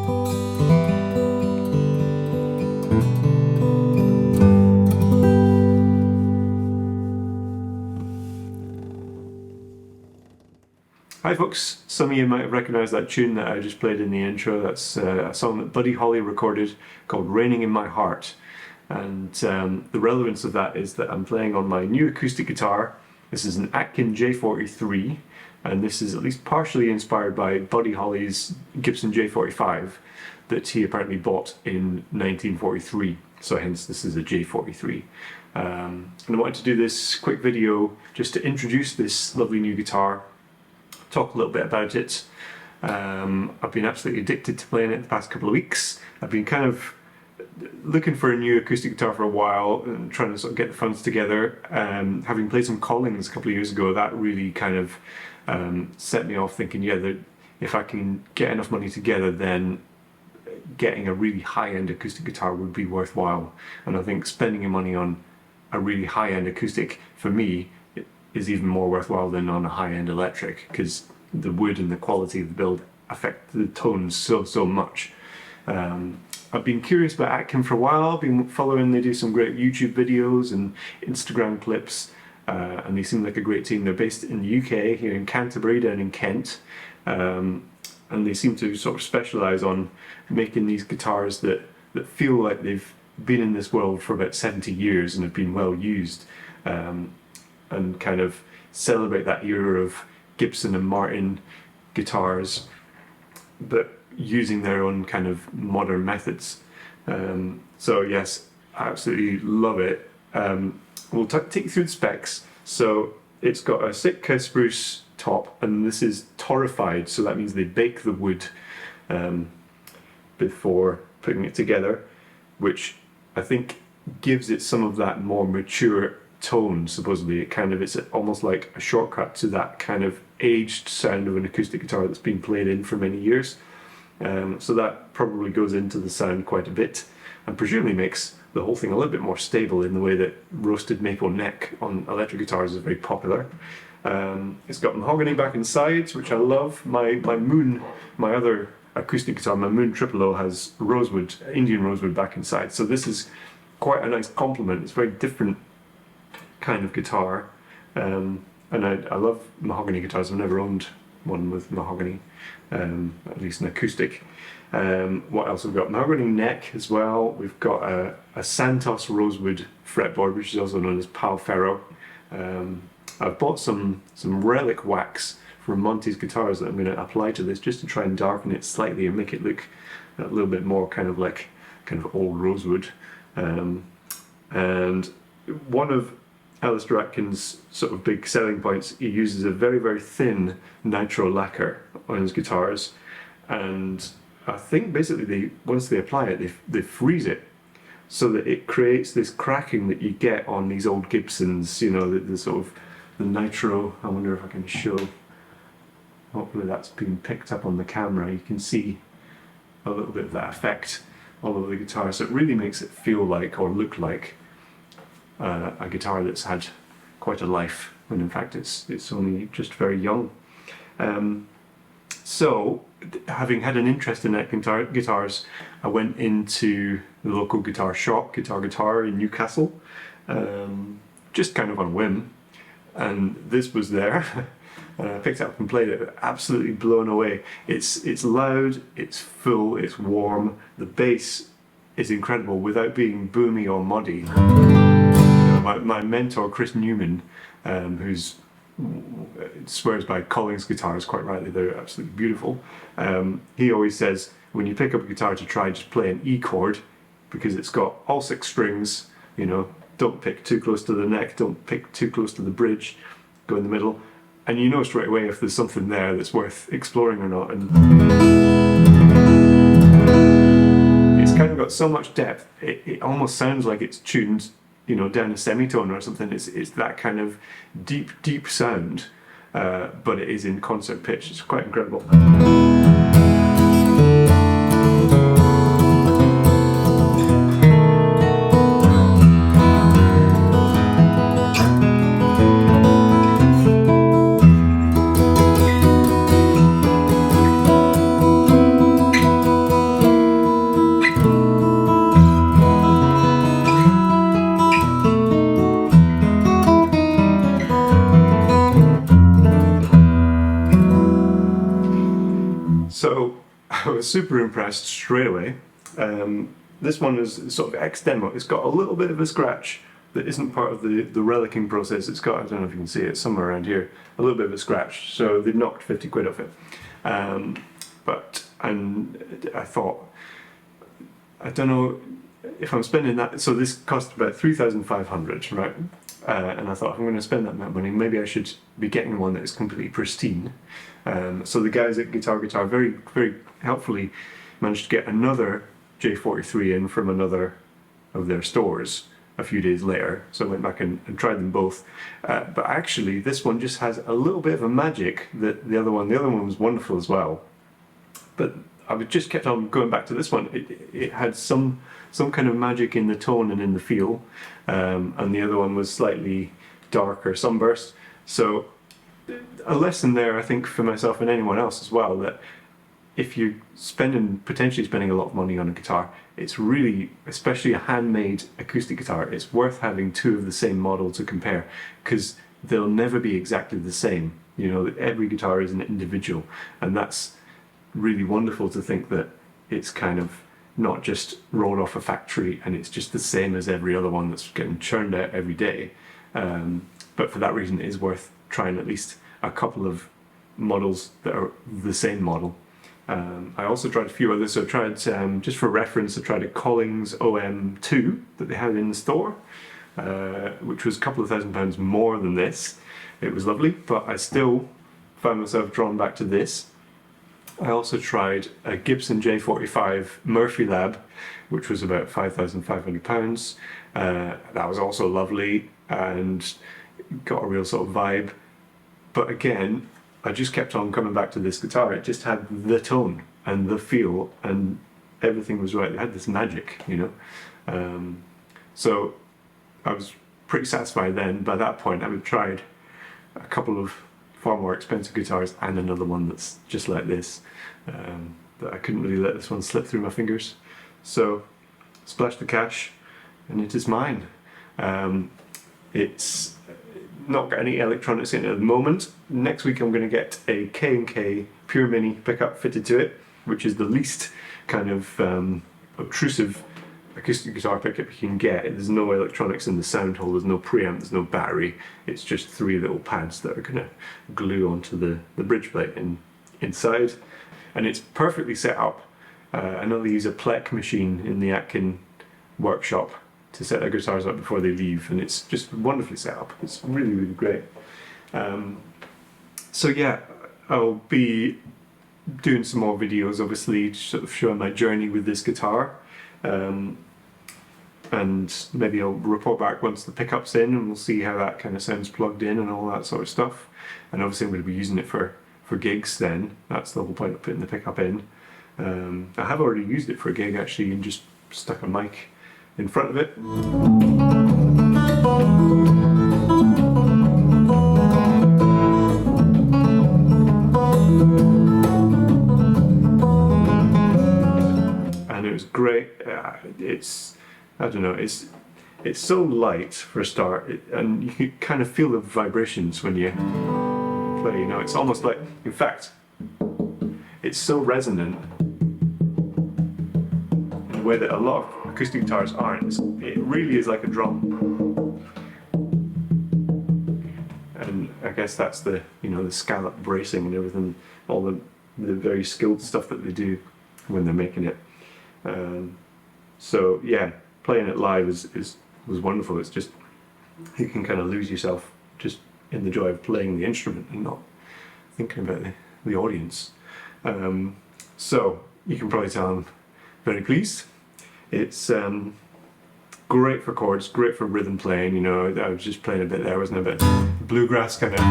Hi folks, some of you might have recognised that tune that I just played in the intro. That's a song that Buddy Holly recorded called Raining in My Heart. And the relevance of that is that I'm playing on my new acoustic guitar. This is an Atkin J43, and this is at least partially inspired by Buddy Holly's Gibson J45 that he apparently bought in 1943. So hence this is a J43. And I wanted to do this quick video just to introduce this lovely new guitar, talk a little bit about it. I've been absolutely addicted to playing it the past couple of weeks. I've been kind of looking for a new acoustic guitar for a while and trying to sort of get the funds together. Having played some Collings a couple of years ago, that really kind of set me off thinking, yeah, that if I can get enough money together, then getting a really high-end acoustic guitar would be worthwhile. And I think spending your money on a really high-end acoustic, for me, is even more worthwhile than on a high-end electric, because the wood and the quality of the build affect the tones so much. I've been curious about Atkin for a while. I've been following, they do some great YouTube videos and Instagram clips, and they seem like a great team. They're based in the UK, here in Canterbury, down in Kent, and they seem to sort of specialise on making these guitars that feel like they've been in this world for about 70 years and have been well used. And kind of celebrate that era of Gibson and Martin guitars, but using their own kind of modern methods. So yes, I absolutely love it. We'll take you through the specs. So it's got a Sitka spruce top, and this is torrefied, so that means they bake the wood before putting it together, which I think gives it some of that more mature tone. Supposedly it's almost like a shortcut to that kind of aged sound of an acoustic guitar that's been played in for many years. So that probably goes into the sound quite a bit, and presumably makes the whole thing a little bit more stable in the way that roasted maple neck on electric guitars is very popular. It's got mahogany back and sides, which I love. My other acoustic guitar, my Moon Triple O, has rosewood, Indian rosewood back and sides, so this is quite a nice complement. It's very different kind of guitar, and I love mahogany guitars. I've never owned one with mahogany, at least an acoustic. What else have we got? Mahogany neck as well. We've got a Santos rosewood fretboard, which is also known as Pal Ferro. I've bought some relic wax from Monty's guitars that I'm going to apply to this just to try and darken it slightly and make it look a little bit more kind of old rosewood. And one of Alistair Atkin's sort of big selling points, he uses a very, very thin nitro lacquer on his guitars, and I think basically once they apply it, they freeze it so that it creates this cracking that you get on these old Gibsons, you know, the sort of the nitro. I wonder if I can show, hopefully that's being picked up on the camera. You can see a little bit of that effect all over the guitar, so it really makes it feel like, or look like, a guitar that's had quite a life, when in fact it's only just very young. So, having had an interest in that guitars, I went into the local guitar shop, Guitar in Newcastle, just kind of on a whim, and this was there. And I picked it up and played it, absolutely blown away. It's loud, it's full, it's warm, the bass is incredible without being boomy or muddy. My mentor Chris Newman, who swears by Collings guitars, quite rightly, they're absolutely beautiful. He always says when you pick up a guitar to try, just play an E chord, because it's got all 6 strings. You know, don't pick too close to the neck, don't pick too close to the bridge, go in the middle, and you know straight away if there's something there that's worth exploring or not. And it's kind of got so much depth, it almost sounds like it's tuned, you know, down a semitone or something. It's that kind of deep sound, but it is in concert pitch. It's quite incredible. was super impressed straight away. This one is sort of ex-demo. It's got a little bit of a scratch that isn't part of the relicking process. It's got, I don't know if you can see it, somewhere around here, a little bit of a scratch. So they've knocked 50 quid off it. And I thought, I don't know if I'm spending that. So this cost about 3,500, right? And I thought, if I'm going to spend that amount of money, maybe I should be getting one that is completely pristine. So the guys at Guitar very, very helpfully managed to get another J43 in from another of their stores a few days later. So I went back and tried them both. But actually, this one just has a little bit of a magic that the other one was wonderful as well. But I just kept on going back to this one. It had some kind of magic in the tone and in the feel, and the other one was slightly darker, sunburst. So a lesson there, I think, for myself and anyone else as well, that if you're potentially spending a lot of money on a guitar, it's really, especially a handmade acoustic guitar, it's worth having two of the same model to compare, because they'll never be exactly the same. You know, every guitar is an individual, and that's really wonderful to think that it's kind of not just rolled off a factory and it's just the same as every other one that's getting churned out every day. But for that reason, it is worth trying at least a couple of models that are the same model. I also tried a few others. So I tried, just for reference, I tried a Collings OM2 that they had in the store, which was a couple of £1,000 more than this. It was lovely, but I still found myself drawn back to this. I also tried a Gibson J45 Murphy Lab, which was about £5,500. That was also lovely and got a real sort of vibe. But again, I just kept on coming back to this guitar. It just had the tone and the feel, and everything was right. It had this magic, you know. So I was pretty satisfied then. By that point, I had tried a couple of far more expensive guitars and another one that's just like this, that I couldn't really let this one slip through my fingers. So splashed the cash and it is mine. It's not got any electronics in it at the moment. Next week I'm going to get a K&K Pure Mini pickup fitted to it, which is the least kind of obtrusive acoustic guitar pickup you can get. There's no electronics in the sound hole, there's no preamp, there's no battery. It's just three little pads that are going to glue onto the bridge plate inside. And it's perfectly set up. I know they use a Plek machine in the Atkin workshop to set their guitars up before they leave, and it's just wonderfully set up. It's really, really great. So yeah, I'll be doing some more videos, obviously, sort of showing my journey with this guitar. And maybe I'll report back once the pickup's in, and we'll see how that kind of sounds plugged in and all that sort of stuff. And obviously I'm going to be using it for gigs then. That's the whole point of putting the pickup in. I have already used it for a gig actually, and just stuck a mic in front of it. And it was great. I don't know, it's so light for a start, and you can kind of feel the vibrations when you play, you know. It's almost like, in fact, it's so resonant in a way that a lot of acoustic guitars aren't. It really is like a drum. And I guess that's the, you know, the scallop bracing and everything, all the very skilled stuff that they do when they're making it. So yeah, playing it live was wonderful. It's just, you can kind of lose yourself just in the joy of playing the instrument and not thinking about the audience. So you can probably tell I'm very pleased. It's great for chords, great for rhythm playing. You know, I was just playing a bit there, wasn't I? A bit bluegrass kind of.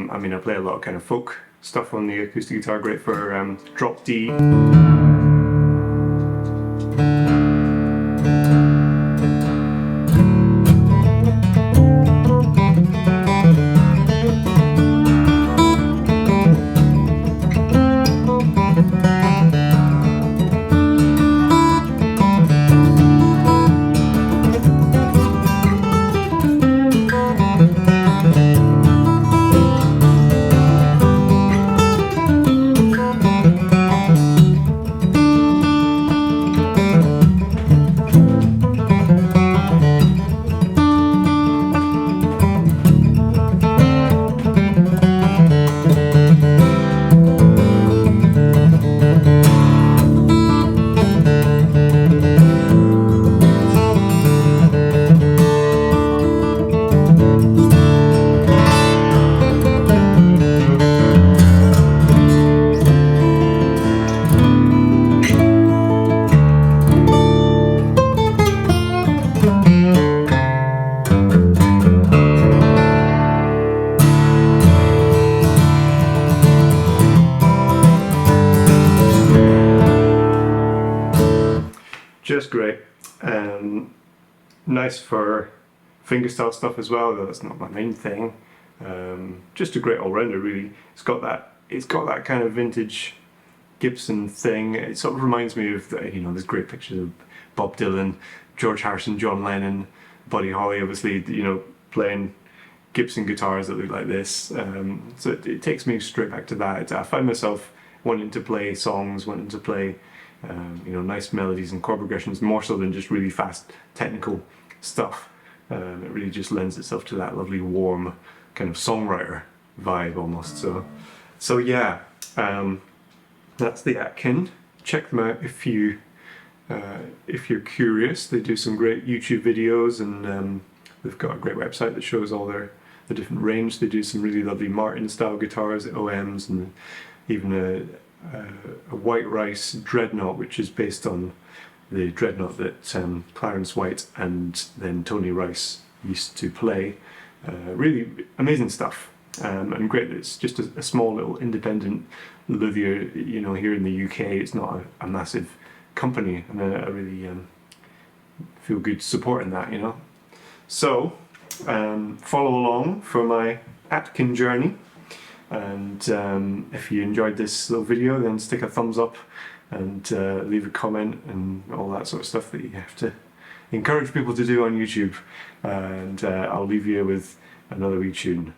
I mean, I play a lot of kind of folk stuff on the acoustic guitar, great for drop D. Just great. Nice for fingerstyle stuff as well, though that's not my main thing. Just a great all-rounder, really. It's got that kind of vintage Gibson thing. It sort of reminds me of there's great pictures of Bob Dylan, George Harrison, John Lennon, Buddy Holly, obviously, playing Gibson guitars that look like this. So it takes me straight back to that. I find myself wanting to play songs, wanting to play nice melodies and chord progressions, more so than just really fast technical stuff. It really just lends itself to that lovely warm kind of songwriter vibe almost. So yeah, that's the Atkin. Check them out if you're curious. They do some great YouTube videos, and they've got a great website that shows all the different range. They do some really lovely Martin style guitars, OMs, and even a White Rice Dreadnought, which is based on the Dreadnought that Clarence White and then Tony Rice used to play. Really amazing stuff, and great that it's just a small little independent luthier, here in the UK. It's not a massive company, and I really feel good supporting that, So, follow along for my Atkin journey. And if you enjoyed this little video, then stick a thumbs up and leave a comment and all that sort of stuff that you have to encourage people to do on YouTube. And I'll leave you with another wee tune.